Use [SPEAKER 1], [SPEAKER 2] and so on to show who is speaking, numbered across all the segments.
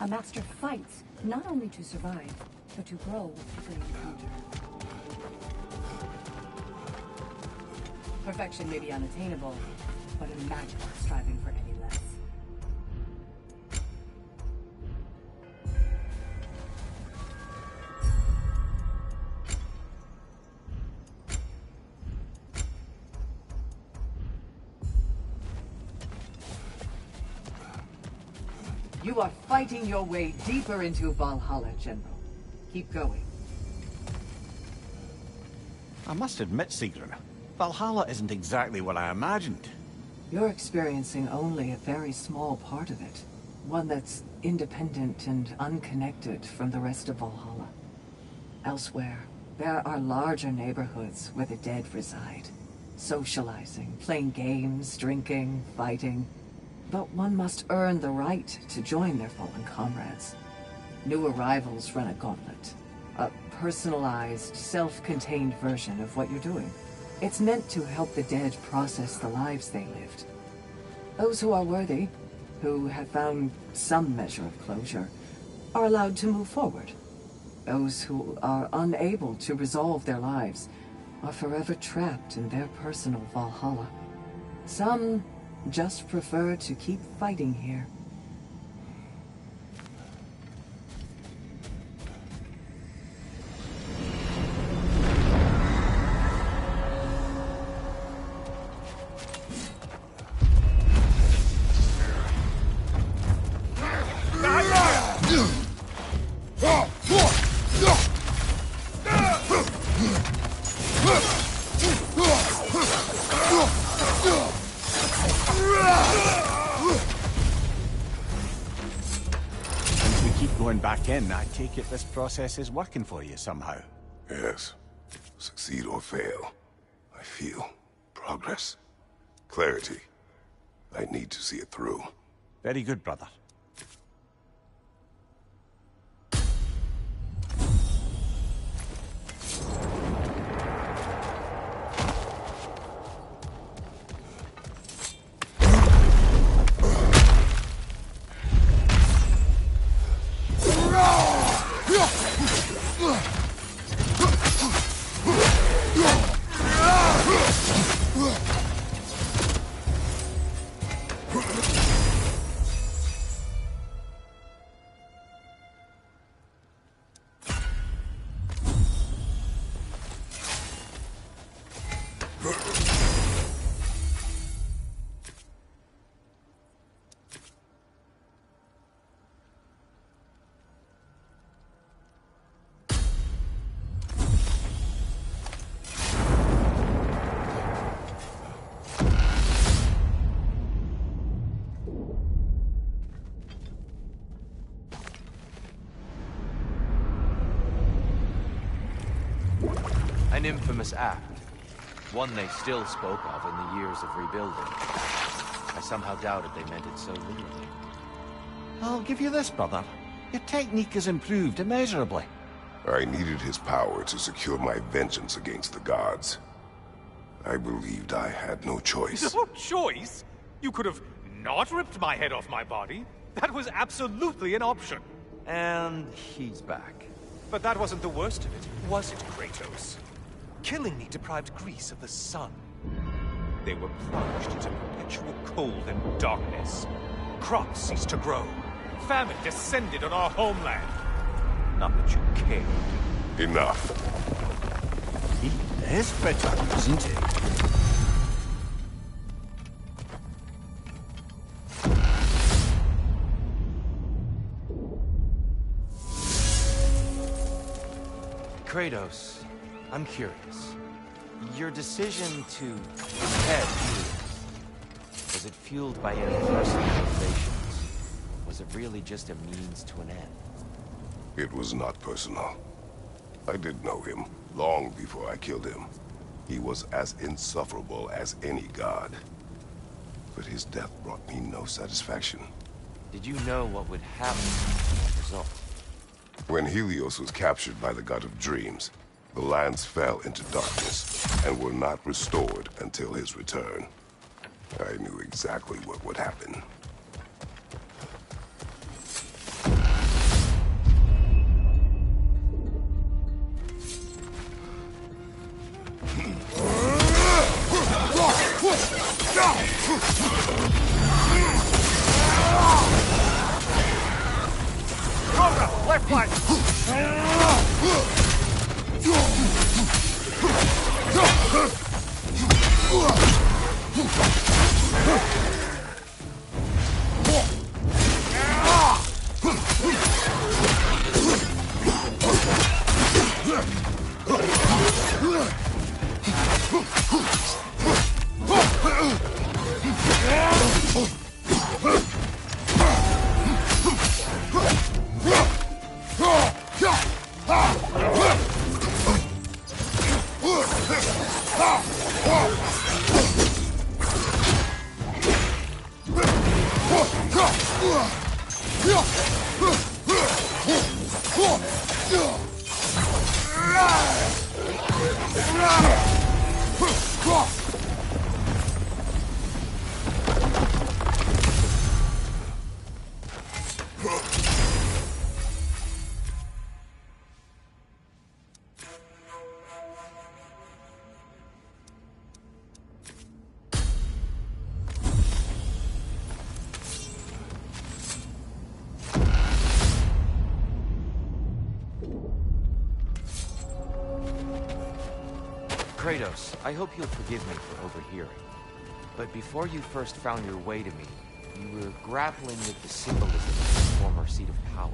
[SPEAKER 1] A master fights not only to survive, but to grow with every encounter. Perfection may be unattainable, but imagine striving for any less.
[SPEAKER 2] You are fighting your way deeper into Valhalla, General. Keep going.
[SPEAKER 3] I must admit, Sigrun, Valhalla isn't exactly what I imagined.
[SPEAKER 2] You're experiencing only a very small part of it. One that's independent and unconnected from the rest of Valhalla. Elsewhere, there are larger neighborhoods where the dead reside. Socializing, playing games, drinking, fighting. But one must earn the right to join their fallen comrades. New arrivals run a gauntlet. A personalized, self-contained version of what you're doing. It's meant to help the dead process the lives they lived. Those who are worthy, who have found some measure of closure, are allowed to move forward. Those who are unable to resolve their lives are forever trapped in their personal Valhalla. Some just prefer to keep fighting here.
[SPEAKER 3] I take it this process is working for you somehow.
[SPEAKER 4] Yes. Succeed or fail, I feel progress. Clarity. I need to see it through.
[SPEAKER 3] Very good, brother.
[SPEAKER 5] An infamous act. One they still spoke of in the years of rebuilding. I somehow doubted they meant it so literally.
[SPEAKER 3] I'll give you this, brother. Your technique has improved immeasurably.
[SPEAKER 4] I needed his power to secure my vengeance against the gods. I believed I had no choice.
[SPEAKER 6] No choice? You could have not ripped my head off my body. That was absolutely an option.
[SPEAKER 5] And he's back.
[SPEAKER 6] But that wasn't the worst of it, was it, Kratos? Killing me deprived Greece of the sun. They were plunged into perpetual cold and darkness. Crops ceased to grow. Famine descended on our homeland. Not that you cared.
[SPEAKER 4] Enough.
[SPEAKER 3] He is bitter, isn't he?
[SPEAKER 5] Kratos, I'm curious. Your decision to head here, was it fueled by any personal motivations? Was it really just a means to an end?
[SPEAKER 4] It was not personal. I did know him long before I killed him. He was as insufferable as any god. But his death brought me no satisfaction.
[SPEAKER 5] Did you know what would happen as a result?
[SPEAKER 4] When Helios was captured by the god of dreams, the lands fell into darkness and were not restored until his return. I knew exactly what would happen.
[SPEAKER 5] Kratos, I hope you'll forgive me for overhearing. But before you first found your way to me, you were grappling with the symbolism of the former seat of power.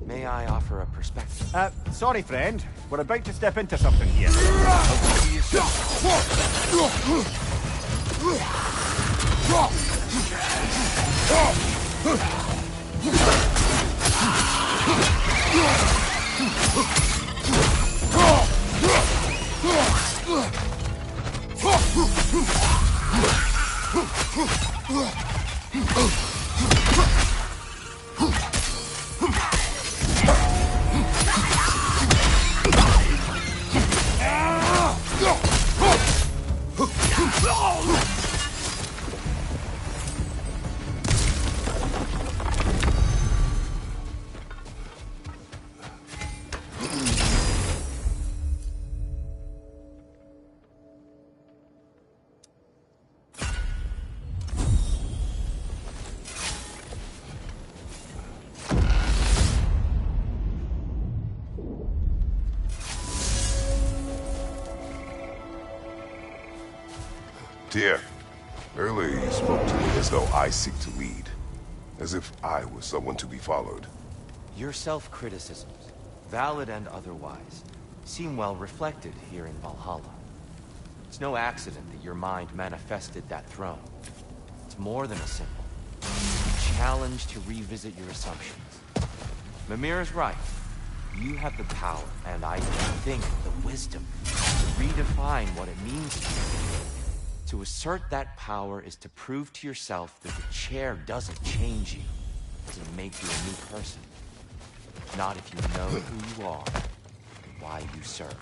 [SPEAKER 5] May I offer a perspective?
[SPEAKER 7] Sorry, friend. We're about to step into something here. I'll see you
[SPEAKER 4] Dear, earlier you spoke to me as though I seek to lead. As if I was someone to be followed.
[SPEAKER 5] Your self-criticisms, valid and otherwise, seem well reflected here in Valhalla. It's no accident that your mind manifested that throne. It's more than a symbol. It's a challenge to revisit your assumptions. Mimir is right. You have the power, and I think the wisdom, to redefine what it means to you. To assert that power is to prove to yourself that the chair doesn't change you, doesn't make you a new person. Not if you know who you are and why you serve.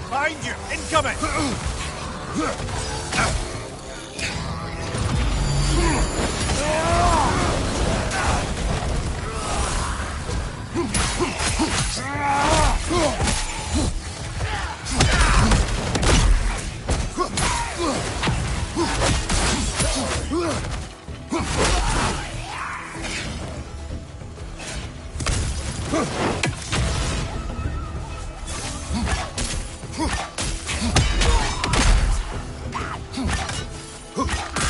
[SPEAKER 7] Behind you! Incoming!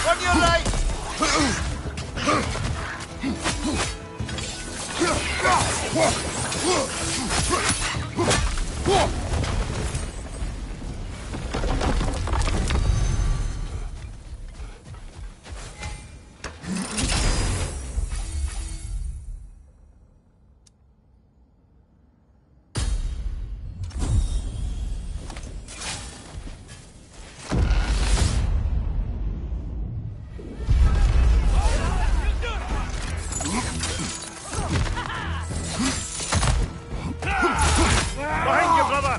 [SPEAKER 7] On your right! Behind you, brother!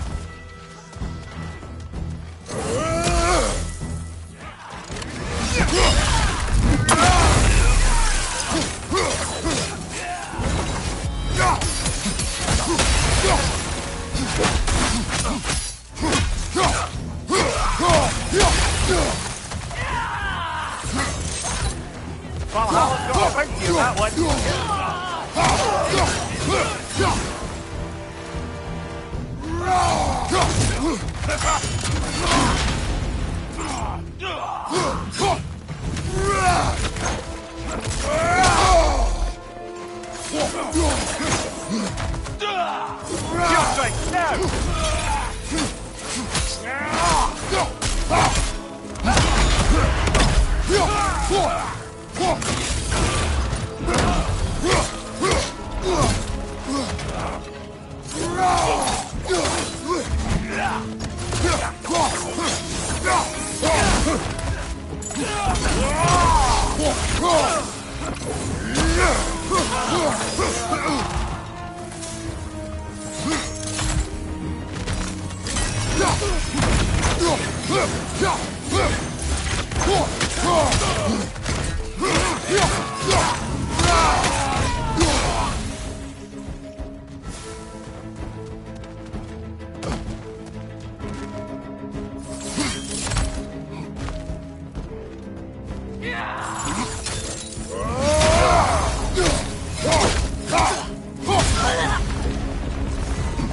[SPEAKER 7] Valhalla's got a big deal, that one.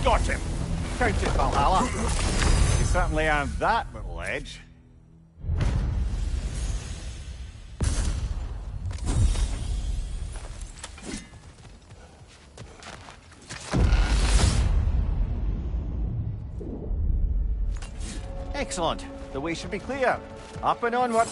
[SPEAKER 7] Got him. Count it, Valhalla. You certainly earned that little edge. Excellent. The way should be clear. Up and onward.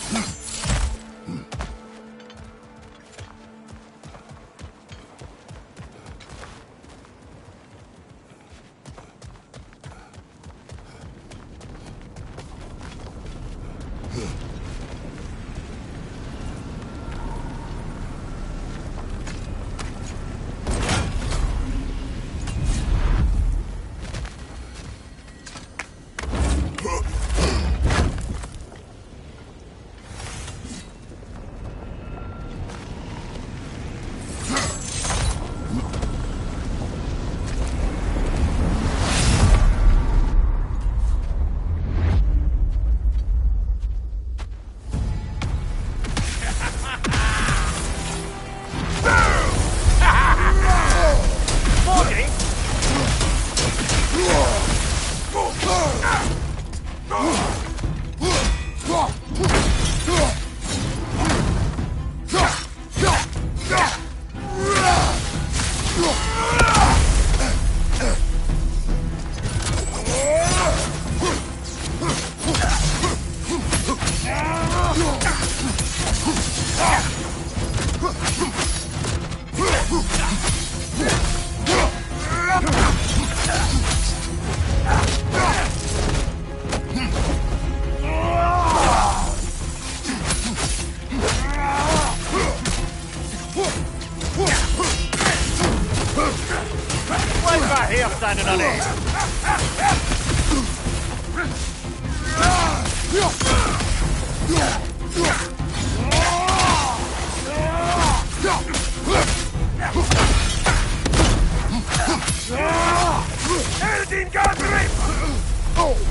[SPEAKER 7] Here, standing on it.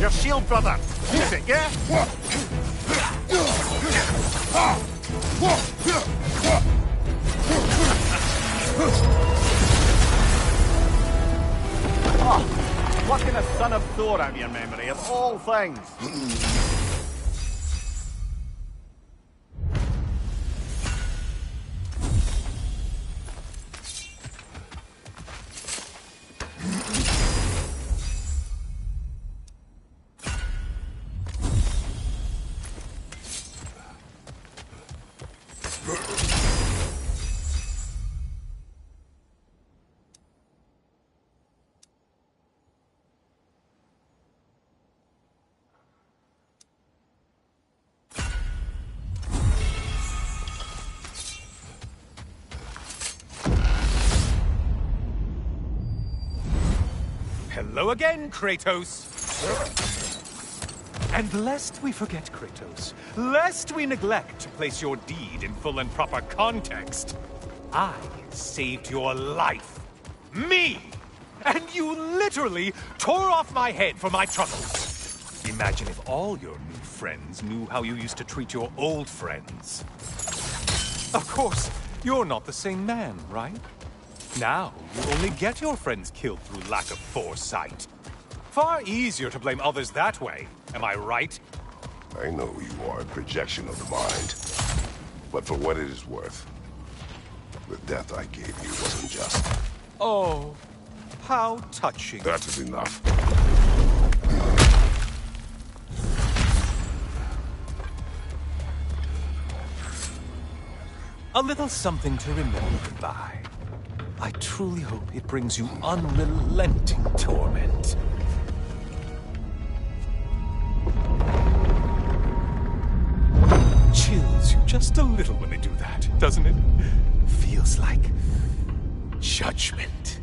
[SPEAKER 7] Your shield, brother. Use it, yeah? Oh, what can a son of Thor out of your memory, of all things?
[SPEAKER 6] Hello again, Kratos! And lest we forget, Kratos, lest we neglect to place your deed in full and proper context, I saved your life. Me! And you literally tore off my head for my troubles. Imagine if all your new friends knew how you used to treat your old friends. Of course, you're not the same man, right? Now, you only get your friends killed through lack of foresight. Far easier to blame others that way, am I right?
[SPEAKER 4] I know you are a projection of the mind. But for what it is worth, the death I gave you wasn't just.
[SPEAKER 6] Oh, how touching.
[SPEAKER 4] That is enough.
[SPEAKER 6] A little something to remember by. I truly hope it brings you unrelenting torment. Chills you just a little when they do that, doesn't it? Feels like judgment.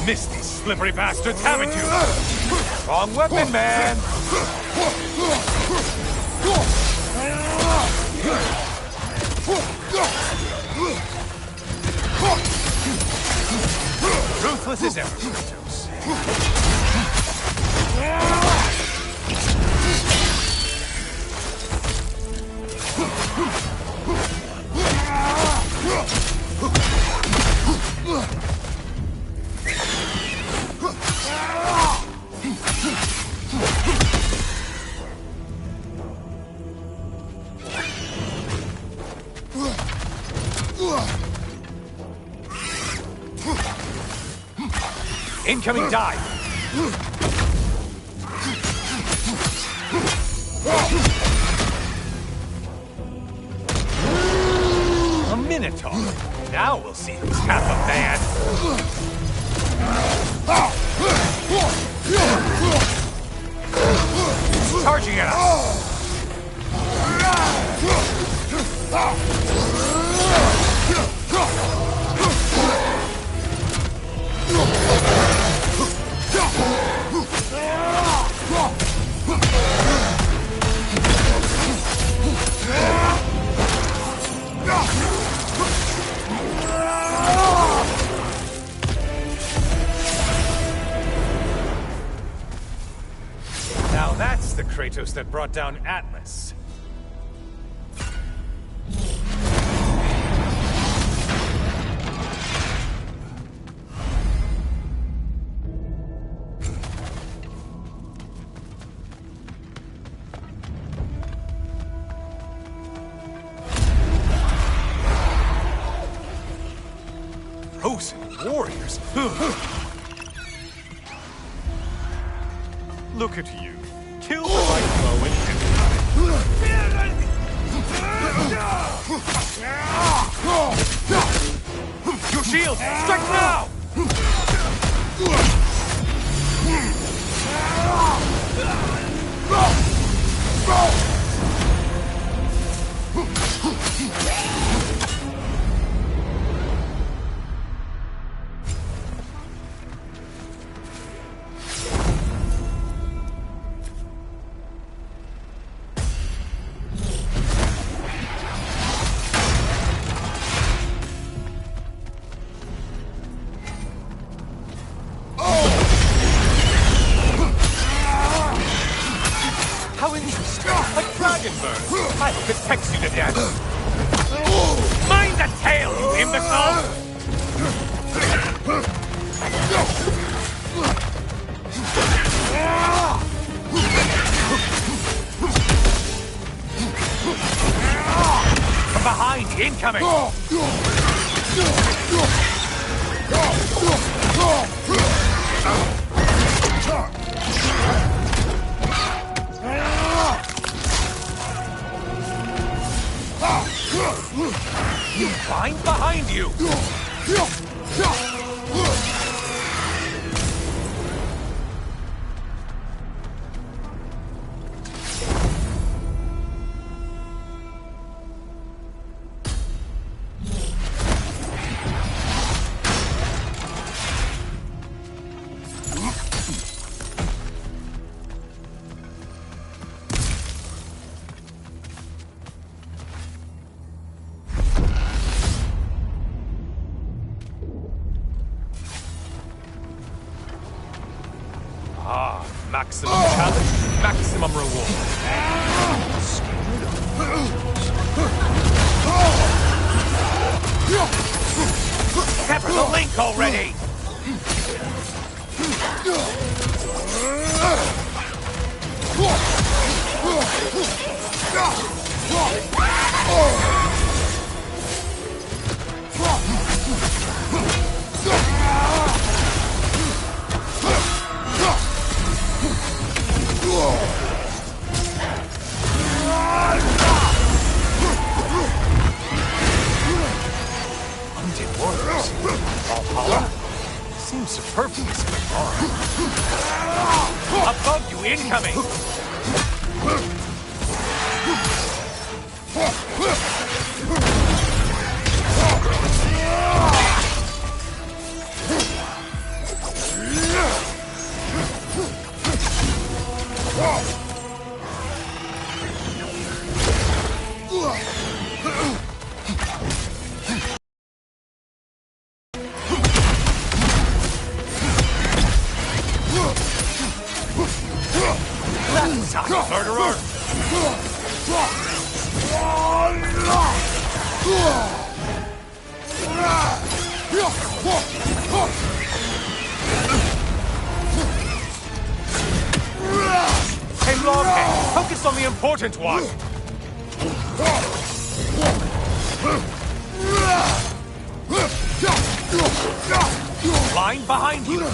[SPEAKER 6] Missed these slippery bastards, haven't you? Wrong weapon, man! Ruthless as ever, Kratos. Incoming dive! A Minotaur! Now we'll see who's half a man! It's charging at us! Now that's the Kratos that brought down Atlas. Frozen warriors. Look at you. Kill the right blow and your shield! Strike now! How interesting! A dragon bird! I hope it pecks you to death! Mind the tail, you imbecile! From behind, incoming! behind you! Maximum challenge, maximum reward. Pepper the link already! Undead warriors? Valhalla? Seems superfluously hard. Above you, incoming! Murderer! Hey, Loghead! Focus on the important one! Line behind you!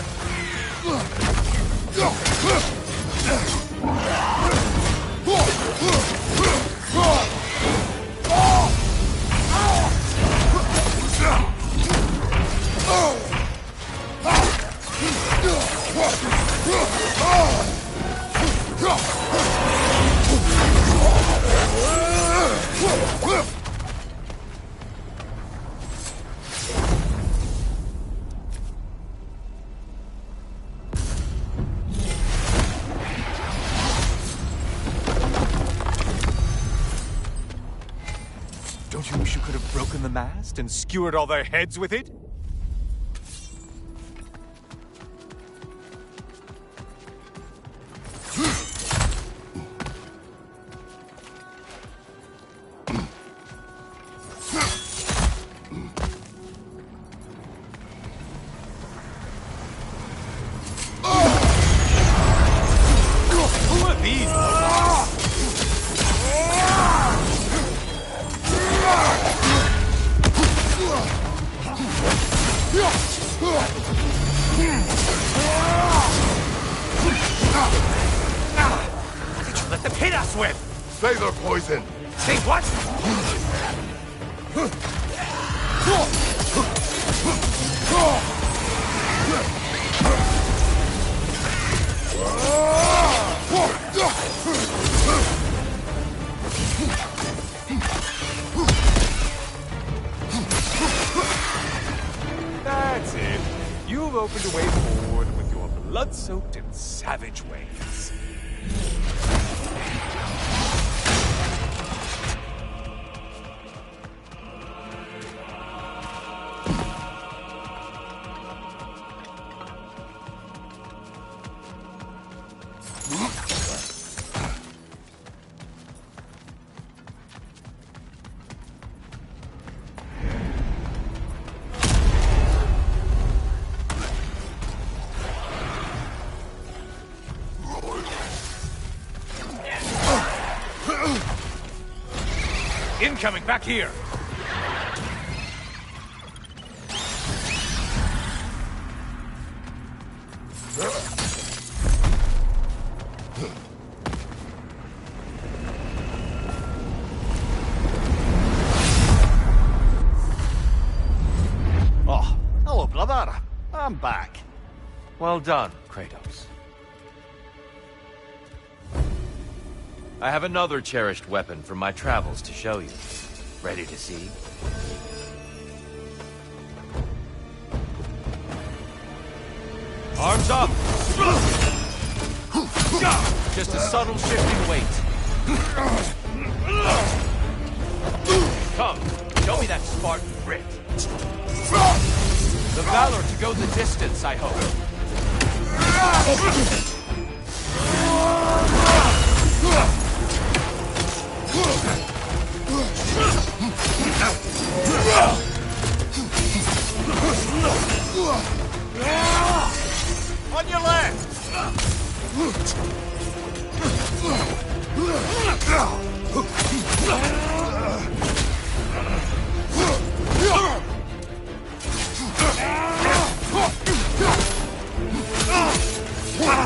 [SPEAKER 6] Don't you wish you could have broken the mast and skewered all their heads with it? Who are these? What did you let them hit us with?
[SPEAKER 4] Sailor poison!
[SPEAKER 6] Say what? That's it. You've opened a way forward with your blood-soaked and savage ways. Incoming back here!
[SPEAKER 3] I'm back.
[SPEAKER 5] Well done, Kratos. I have another cherished weapon from my travels to show you. Ready to see? Arms up! Just a subtle shifting weight. Come, show me that Spartan grit. The valor to go the distance, I hope.
[SPEAKER 3] On your left!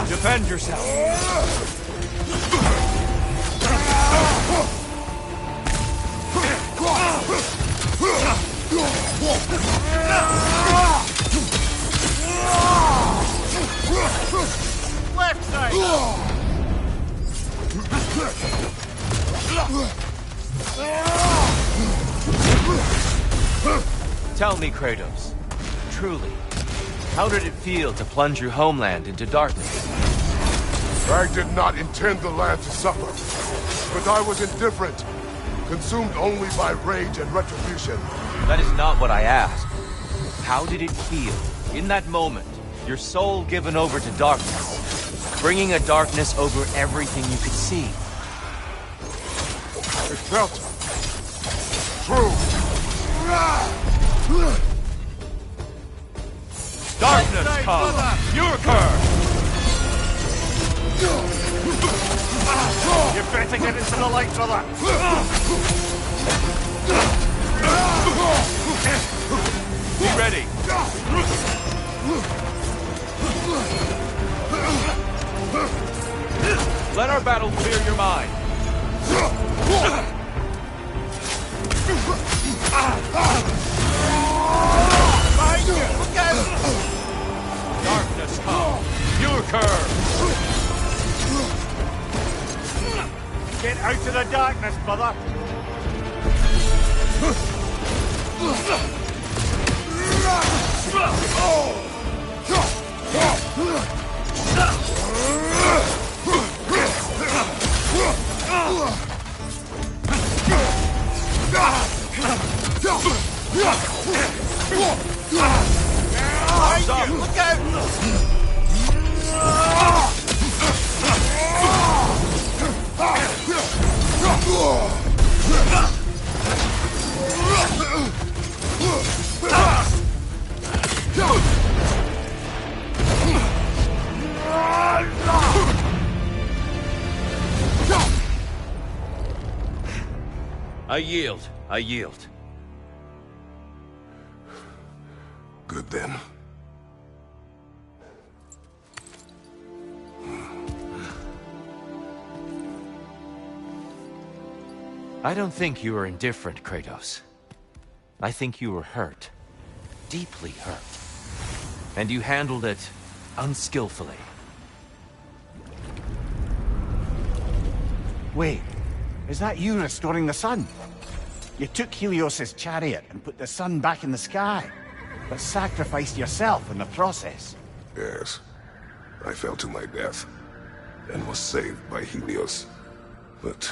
[SPEAKER 5] Defend yourself.
[SPEAKER 3] Left side!
[SPEAKER 5] Tell me, Kratos, truly, how did it feel to plunge your homeland into darkness?
[SPEAKER 4] I did not intend the land to suffer, but I was indifferent, consumed only by rage and retribution.
[SPEAKER 5] That is not what I asked. How did it feel, in that moment, your soul given over to darkness, bringing a darkness over everything you could see?
[SPEAKER 4] It felt true.
[SPEAKER 5] Darkness come! Your curse!
[SPEAKER 3] You better get into the light, brother!
[SPEAKER 5] Be ready! Let our battle clear your mind.
[SPEAKER 3] Behind you! Look out!
[SPEAKER 5] Darkness come! Your curse!
[SPEAKER 3] Get out of the darkness, brother!
[SPEAKER 5] Arms up!
[SPEAKER 3] Look out!
[SPEAKER 5] I yield. I yield.
[SPEAKER 4] Good then.
[SPEAKER 5] I don't think you were indifferent, Kratos. I think you were hurt. Deeply hurt. And you handled it unskillfully.
[SPEAKER 3] Wait, is that you restoring the sun? You took Helios's chariot and put the sun back in the sky, but sacrificed yourself in the process.
[SPEAKER 4] Yes. I fell to my death, and was saved by Helios. But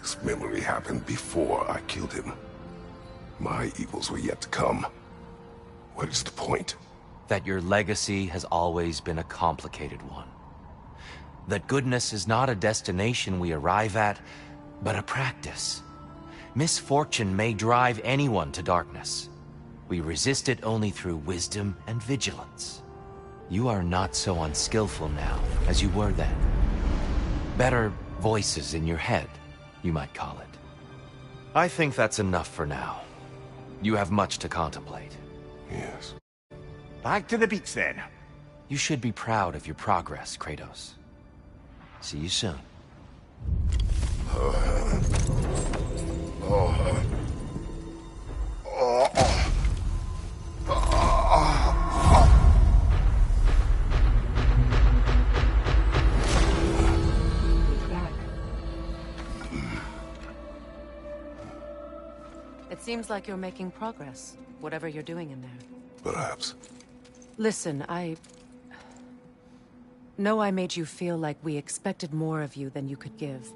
[SPEAKER 4] this memory happened before I killed him. My evils were yet to come. What is the point?
[SPEAKER 5] That your legacy has always been a complicated one. That goodness is not a destination we arrive at, but a practice. Misfortune may drive anyone to darkness. We resist it only through wisdom and vigilance. You are not so unskillful now as you were then. Better voices in your head, you might call it. I think that's enough for now. You have much to contemplate.
[SPEAKER 4] Yes.
[SPEAKER 3] Back to the beach then.
[SPEAKER 5] You should be proud of your progress, Kratos. See you soon.
[SPEAKER 8] Seems like you're making progress, whatever you're doing in there.
[SPEAKER 4] Perhaps.
[SPEAKER 8] Listen, I know I made you feel like we expected more of you than you could give.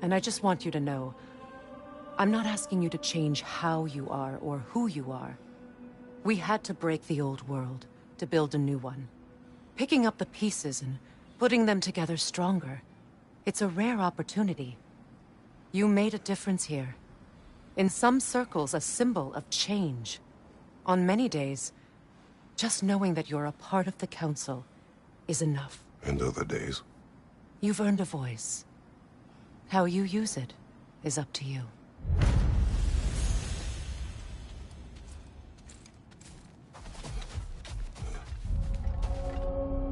[SPEAKER 8] And I just want you to know, I'm not asking you to change how you are or who you are. We had to break the old world to build a new one. Picking up the pieces and putting them together stronger. It's a rare opportunity. You made a difference here. In some circles, a symbol of change. On many days, just knowing that you're a part of the Council is enough.
[SPEAKER 4] And other days?
[SPEAKER 8] You've earned a voice. How you use it is up to you.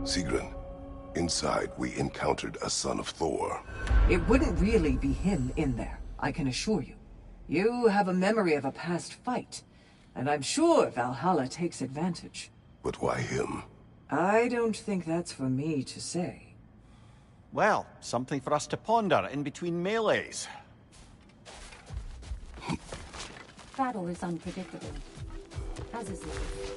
[SPEAKER 4] Sigrun, inside we encountered a son of Thor.
[SPEAKER 2] It wouldn't really be him in there, I can assure you. You have a memory of a past fight, and I'm sure Valhalla takes advantage.
[SPEAKER 4] But why him?
[SPEAKER 2] I don't think that's for me to say.
[SPEAKER 3] Well, something for us to ponder in between melees.
[SPEAKER 1] Battle is unpredictable, as is life.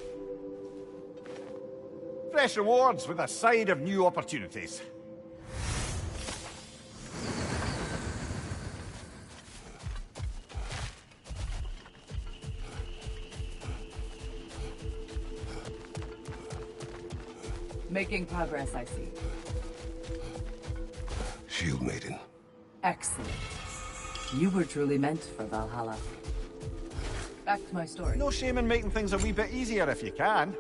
[SPEAKER 3] Fresh rewards with a side of new opportunities.
[SPEAKER 2] Making progress, I see.
[SPEAKER 4] Shield Maiden.
[SPEAKER 2] Excellent. You were truly meant for Valhalla. Back to my story.
[SPEAKER 3] No shame in making things a wee bit easier if you can.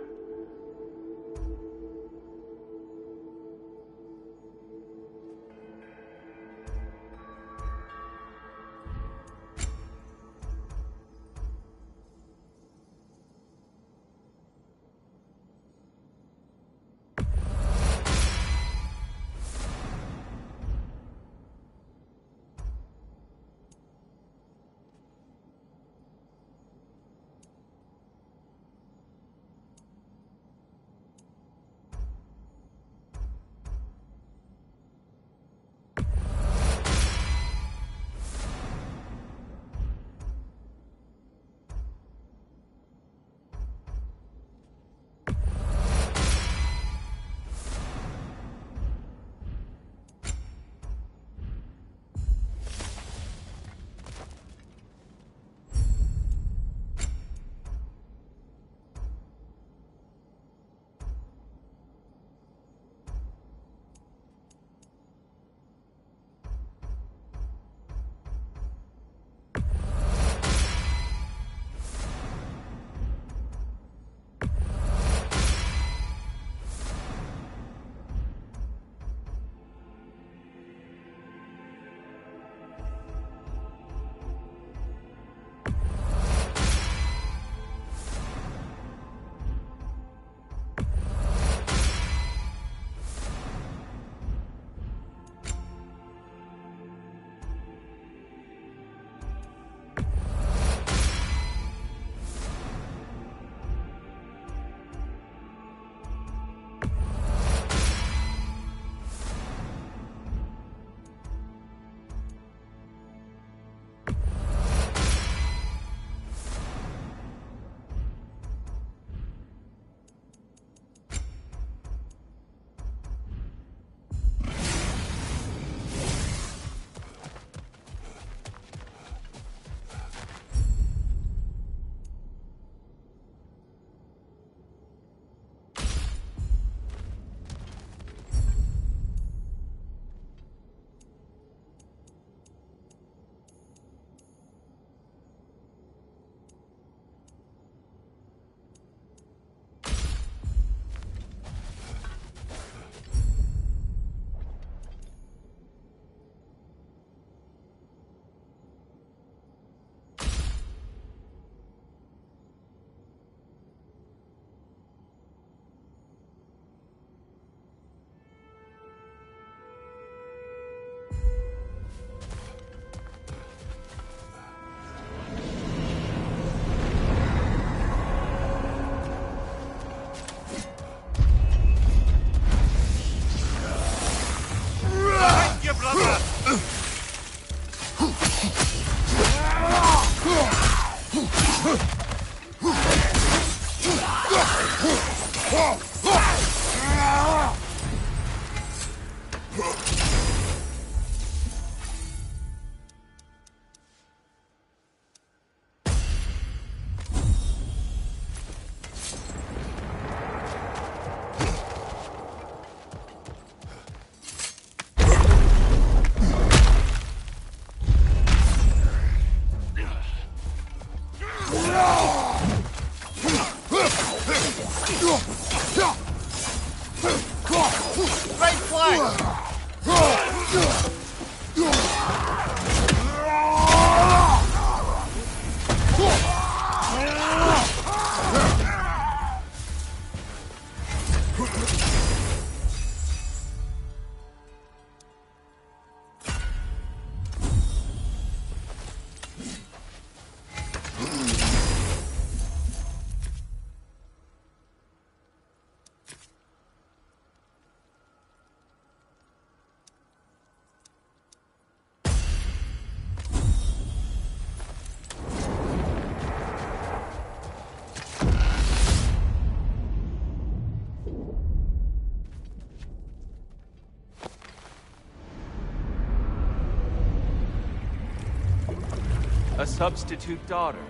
[SPEAKER 5] A substitute daughter.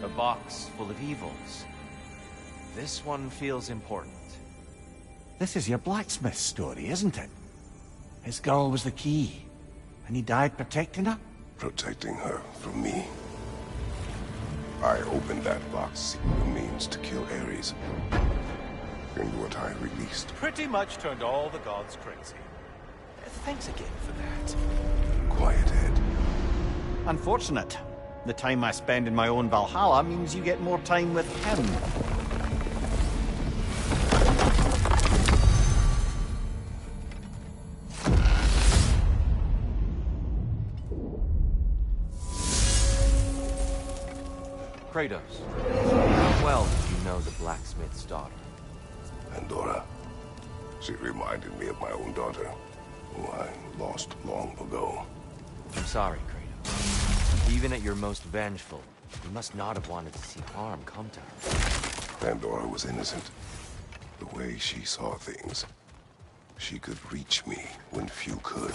[SPEAKER 5] A box full of evils. This one feels important.
[SPEAKER 3] This is your blacksmith story, isn't it? His girl was the key, and he died protecting her?
[SPEAKER 4] Protecting her from me. I opened that box seeking the means to kill Ares. And what I released.
[SPEAKER 6] Pretty much turned all the gods crazy. Thanks again for that.
[SPEAKER 4] Quiet head.
[SPEAKER 3] Unfortunate. The time I spend in my own Valhalla means you get more time with him.
[SPEAKER 5] Kratos, how well did you know the blacksmith's daughter?
[SPEAKER 4] Pandora. She reminded me of my own daughter, who I lost long ago.
[SPEAKER 5] I'm sorry, Kratos. Even at your most vengeful, you must not have wanted to see harm come to her.
[SPEAKER 4] Pandora was innocent. The way she saw things, she could reach me when few could.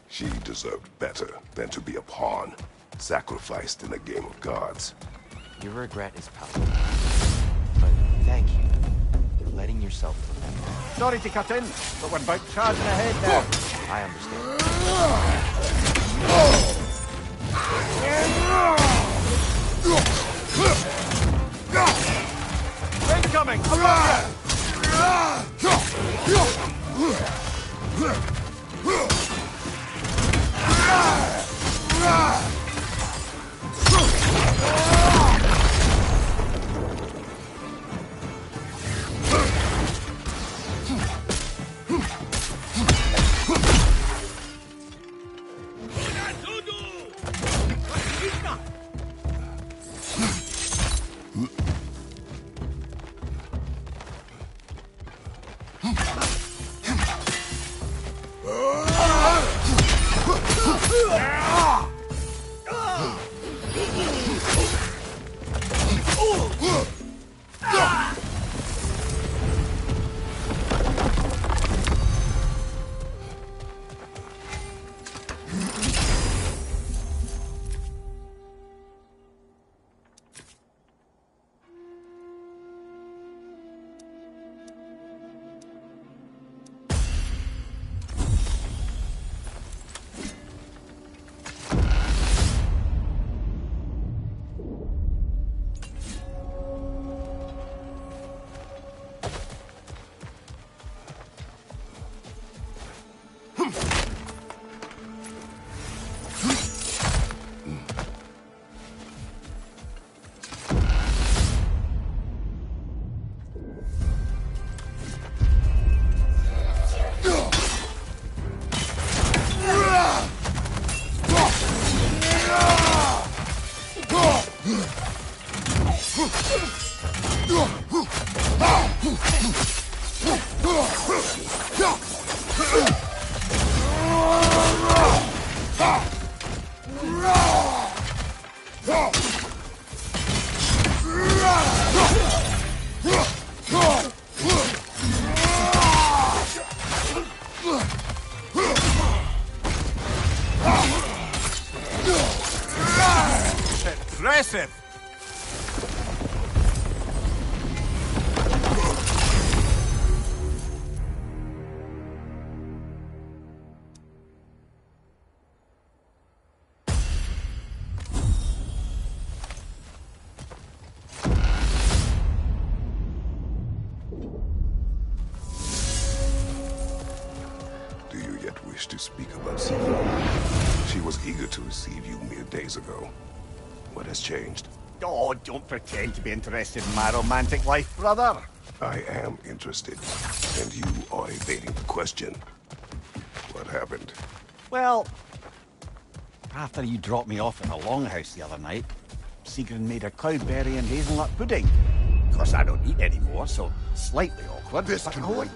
[SPEAKER 4] She deserved better than to be a pawn, sacrificed in a game of gods.
[SPEAKER 5] Your regret is palpable. But thank you for letting yourself remember.
[SPEAKER 3] Sorry to cut in, but we're about charging ahead now.
[SPEAKER 5] I understand.
[SPEAKER 3] Incoming!
[SPEAKER 4] to speak about Siva. She was eager to receive you mere days ago. What has changed?
[SPEAKER 3] Oh, don't pretend to be interested in my romantic life, brother.
[SPEAKER 4] I am interested, and you are evading the question. What happened?
[SPEAKER 3] Well, after you dropped me off at the Longhouse the other night, Sigrun made a cloudberry and hazelnut pudding. Of course, I don't eat anymore, so slightly awkward.
[SPEAKER 4] This
[SPEAKER 3] but
[SPEAKER 4] can
[SPEAKER 3] oh,
[SPEAKER 4] wait.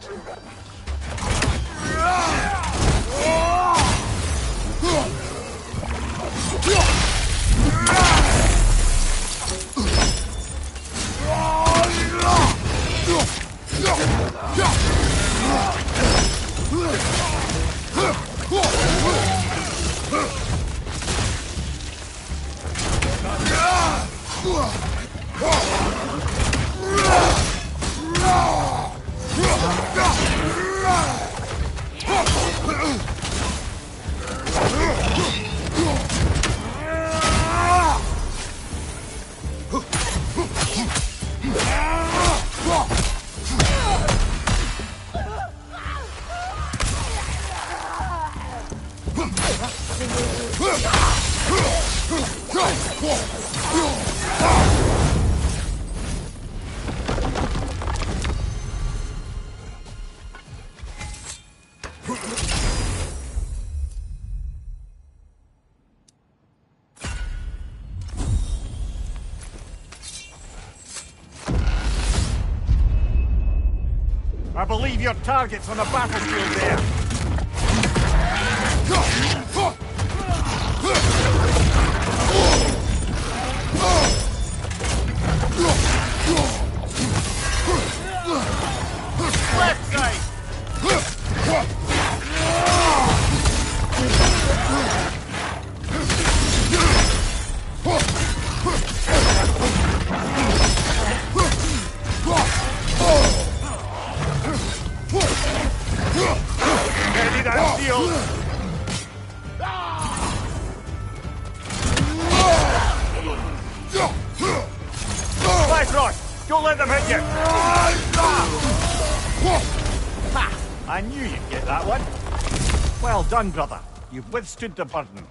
[SPEAKER 3] I believe your target's on the battlefield there. Left side! Ready that shield! Flash Ross! Don't let them hit you! Ha! I knew you'd get that one. Well done, brother. You've withstood the burden.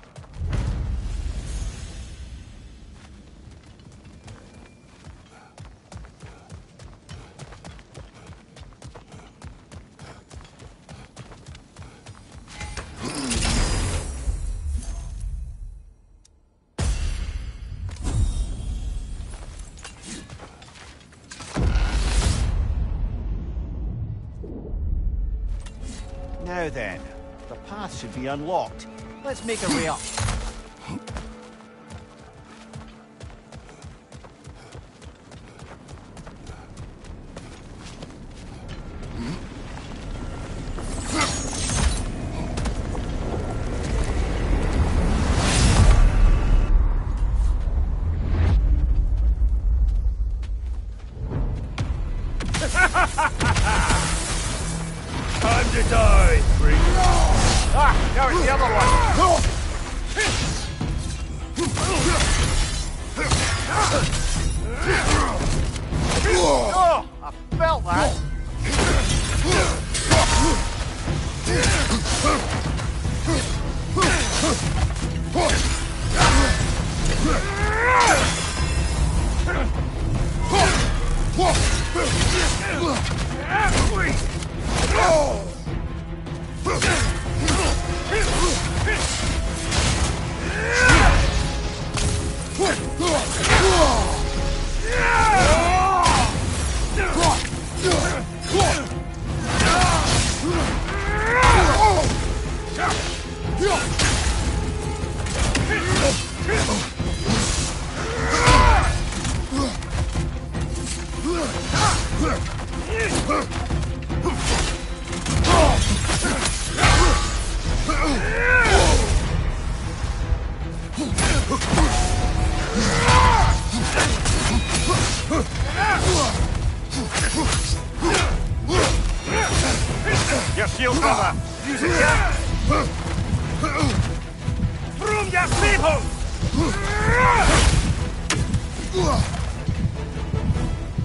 [SPEAKER 3] Now then, the path should be unlocked. Let's make our way up. Time to die, freak. Ah, now it's the other one. Oh, I felt that. Your shield, brother! Use it, yeah? From your people!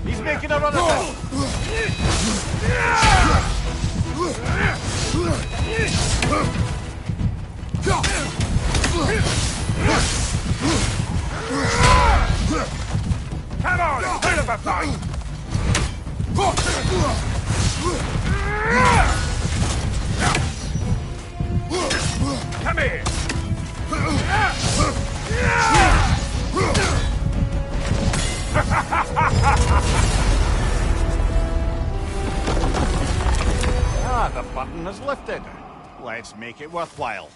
[SPEAKER 3] He's making a run at this!
[SPEAKER 6] Come on, bit of a fight! Come here!
[SPEAKER 7] Ah, the button is lifted. Let's make it worthwhile.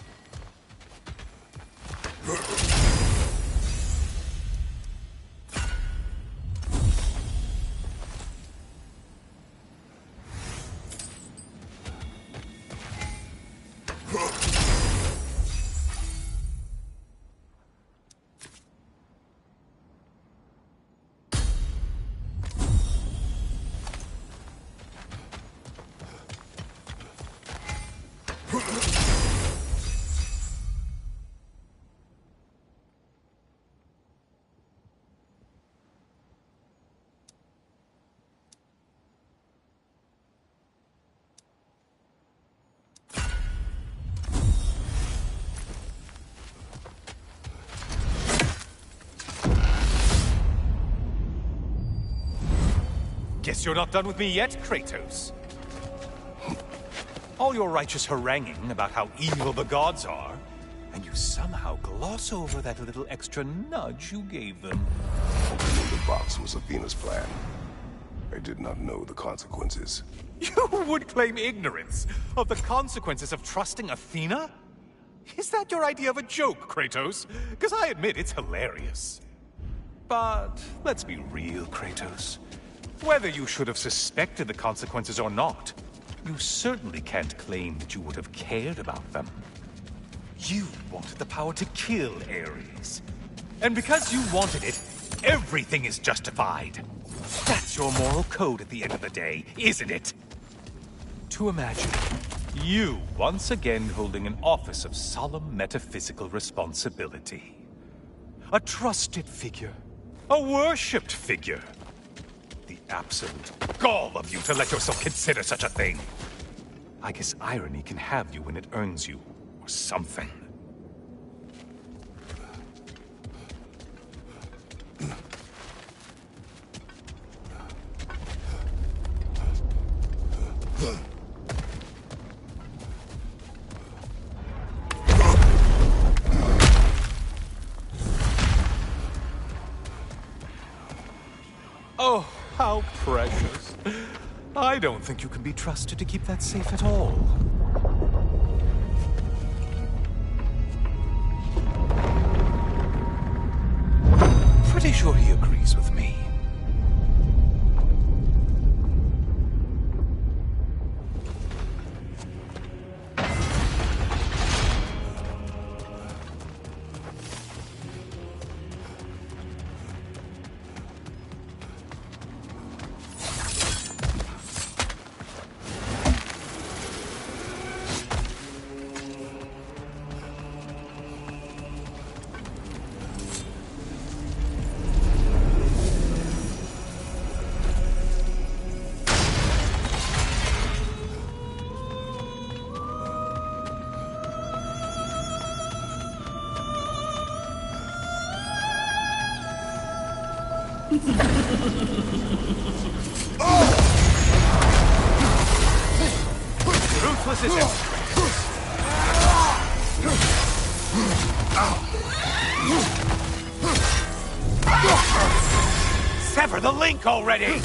[SPEAKER 6] Guess you're not done with me yet, Kratos. All your righteous haranguing about how evil the gods are, and you somehow gloss over that little extra nudge you gave them.
[SPEAKER 4] Opening the box was Athena's plan. I did not know the consequences.
[SPEAKER 6] You would claim ignorance of the consequences of trusting Athena? Is that your idea of a joke, Kratos? Because I admit it's hilarious. But let's be real, Kratos. Whether you should have suspected the consequences or not, you certainly can't claim that you would have cared about them. You wanted the power to kill Ares. And because you wanted it, everything is justified. That's your moral code at the end of the day, isn't it? To imagine you once again holding an office of solemn metaphysical responsibility. A trusted figure. A worshipped figure. The absolute gall of you to let yourself consider such a thing. I guess irony can have you when it earns you, or something. Oh, how precious. I don't think you can be trusted to keep that safe at all. Pretty sure he agrees with me. Ruthless is it? Sever the link already!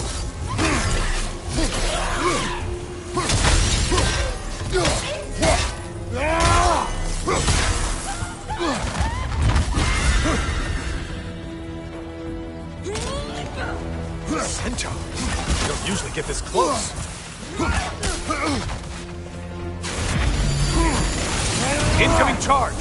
[SPEAKER 6] Centaur! You don't usually get this close. Incoming charge!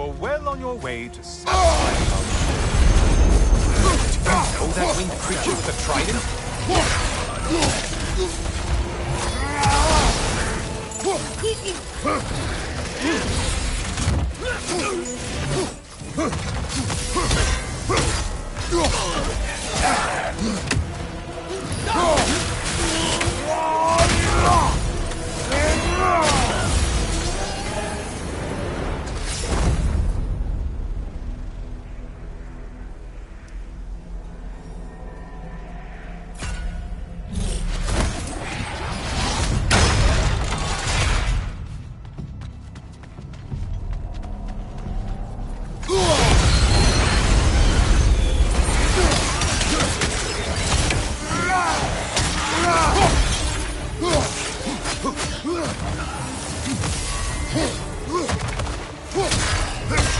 [SPEAKER 6] You're well on your way to satisfying our... Did you know that winged creature with a trident?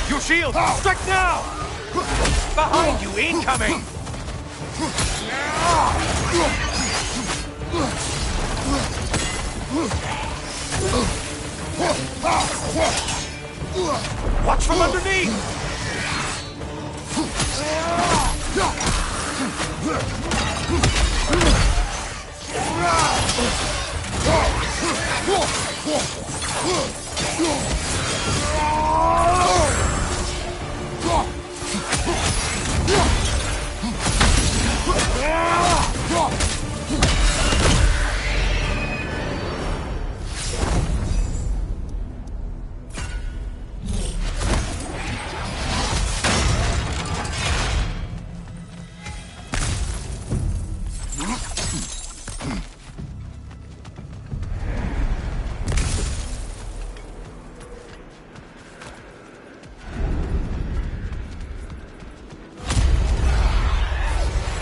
[SPEAKER 6] Your shield! Strike now! Behind you, incoming! Watch from underneath!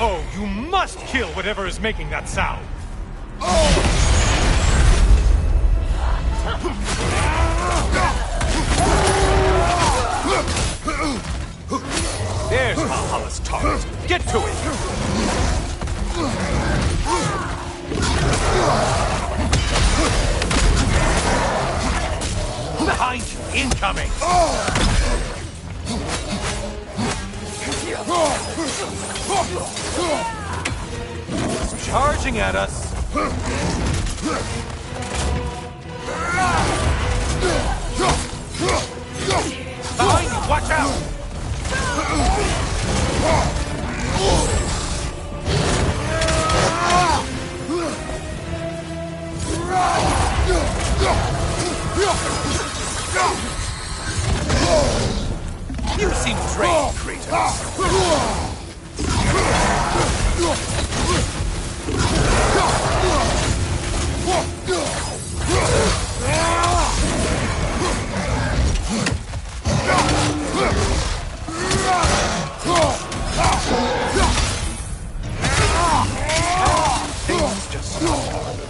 [SPEAKER 6] Oh, you must kill whatever is making that sound! There's Valhalla's target. Get to it! Behind you, incoming! It's charging at us! Behind you, watch out! You seem drained, Kratos. Things just stop.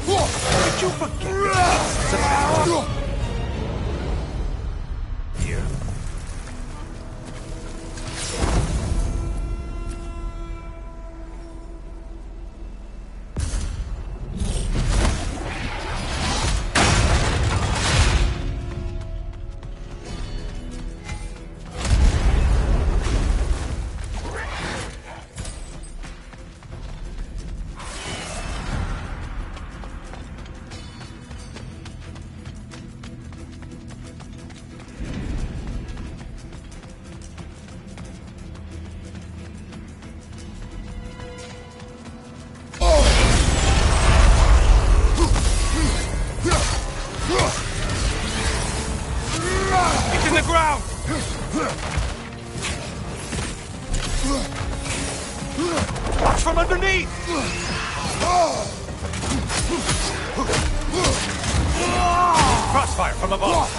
[SPEAKER 6] Did you forget it's a battle? Here. The ground! Watch from underneath! Crossfire from above!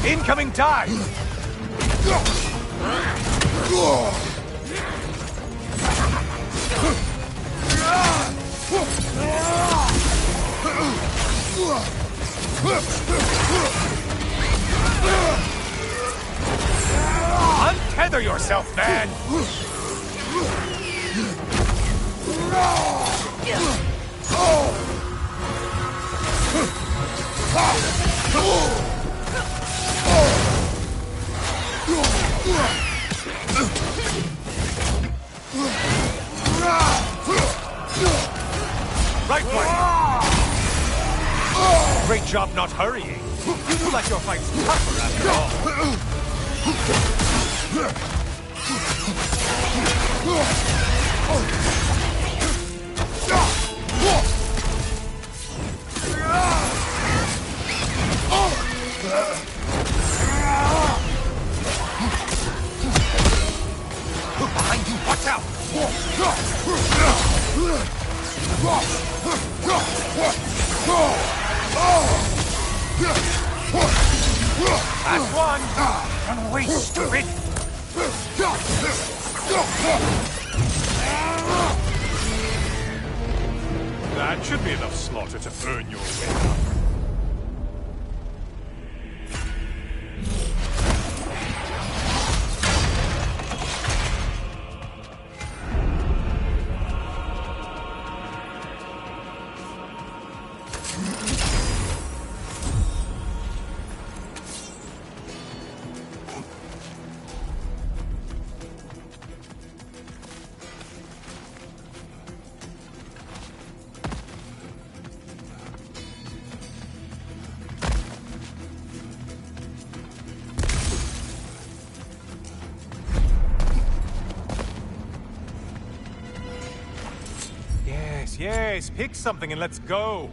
[SPEAKER 6] Incoming dive! Untether yourself, man! Right way! Great job not hurrying. You do like your fight's tougher after all. Behind you, watch out! Last one! Run away, stupid! That should be enough slaughter to earn your way up. Yes, pick something and let's go.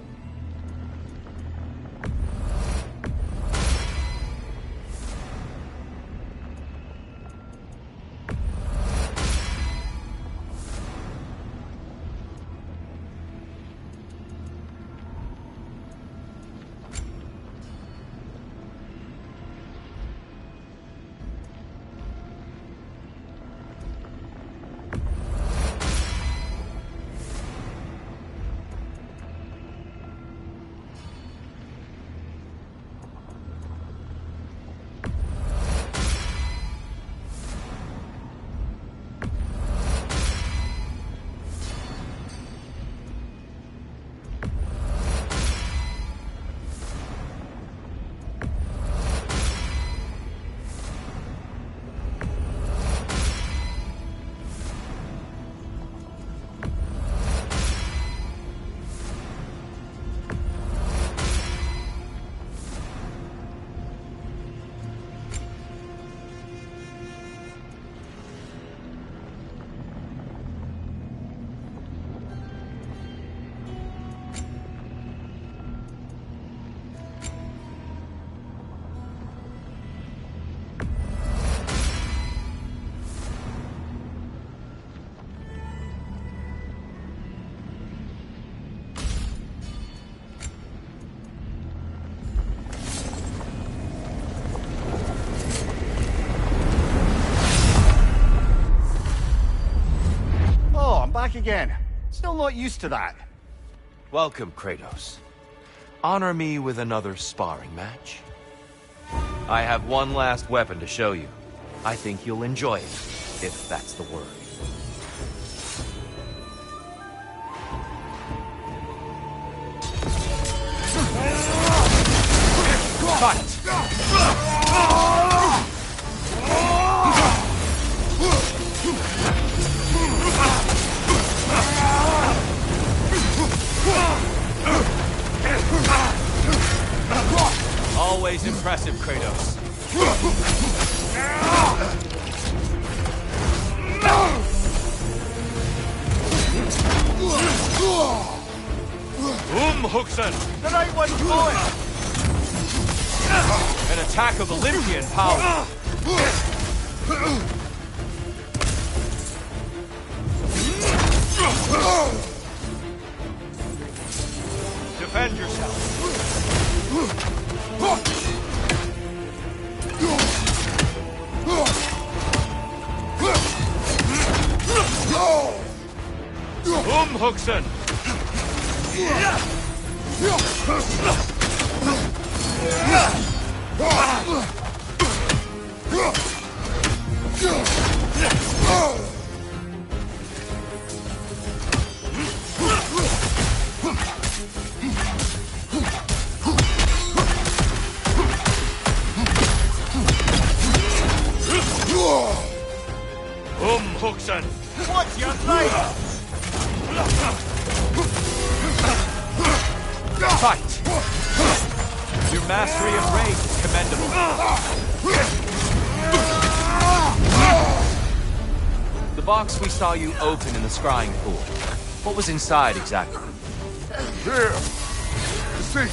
[SPEAKER 3] Back again. Still not used to that.
[SPEAKER 5] Welcome, Kratos. Honor me with another sparring match. I have one last weapon to show you. I think you'll enjoy it, if that's the word. Fight! Always impressive, Kratos.
[SPEAKER 6] Huxen!
[SPEAKER 5] The right one's going! An attack of Olympian power.
[SPEAKER 6] Defend yourself. Huxen! Huxen!
[SPEAKER 7] What's your name?
[SPEAKER 5] Fight! Your mastery of rage is commendable. The box we saw you open in the scrying pool. What was inside exactly?
[SPEAKER 4] Fear, deceit,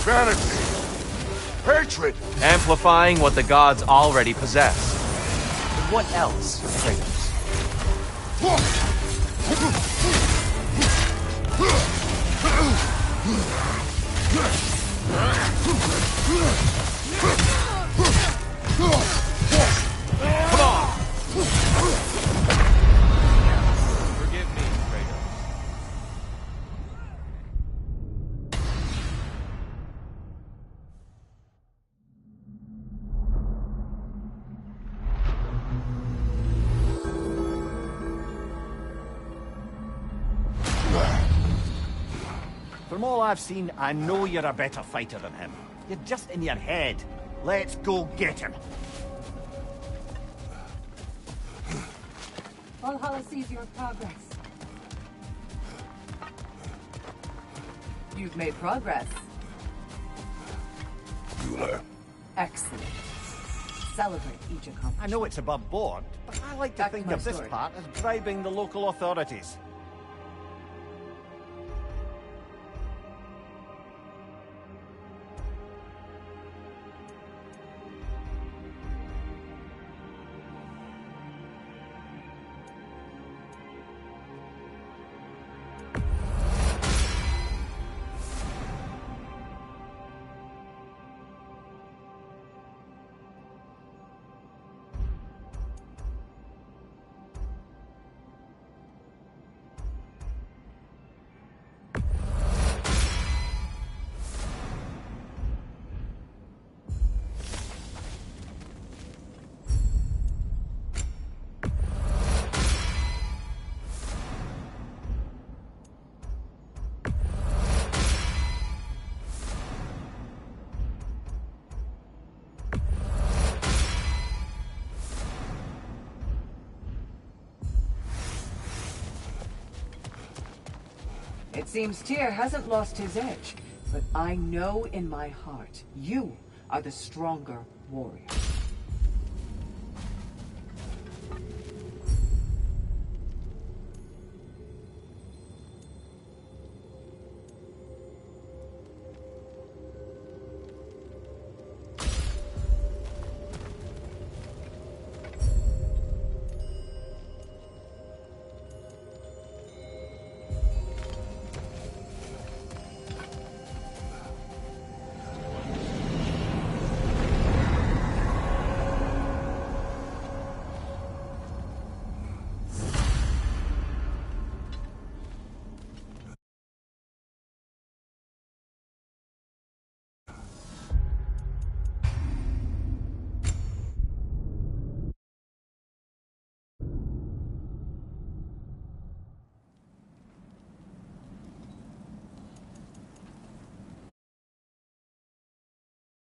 [SPEAKER 4] vanity, hatred.
[SPEAKER 5] Amplifying what the gods already possess. But what else, Kratos? Come on! Forgive me, Kratos.
[SPEAKER 3] From all I've seen, I know you're a better fighter than him. You're just in your head. Let's go get him.
[SPEAKER 1] Valhalla sees your progress.
[SPEAKER 2] You've made progress.
[SPEAKER 4] Yuna,
[SPEAKER 2] Excellent. Celebrate each accomplishment.
[SPEAKER 3] I know it's above board, but I like to
[SPEAKER 2] Back to
[SPEAKER 3] think
[SPEAKER 2] my
[SPEAKER 3] of this
[SPEAKER 2] story.
[SPEAKER 3] part as bribing the local authorities.
[SPEAKER 2] It seems Tyr hasn't lost his edge, but I know in my heart you are the stronger warrior.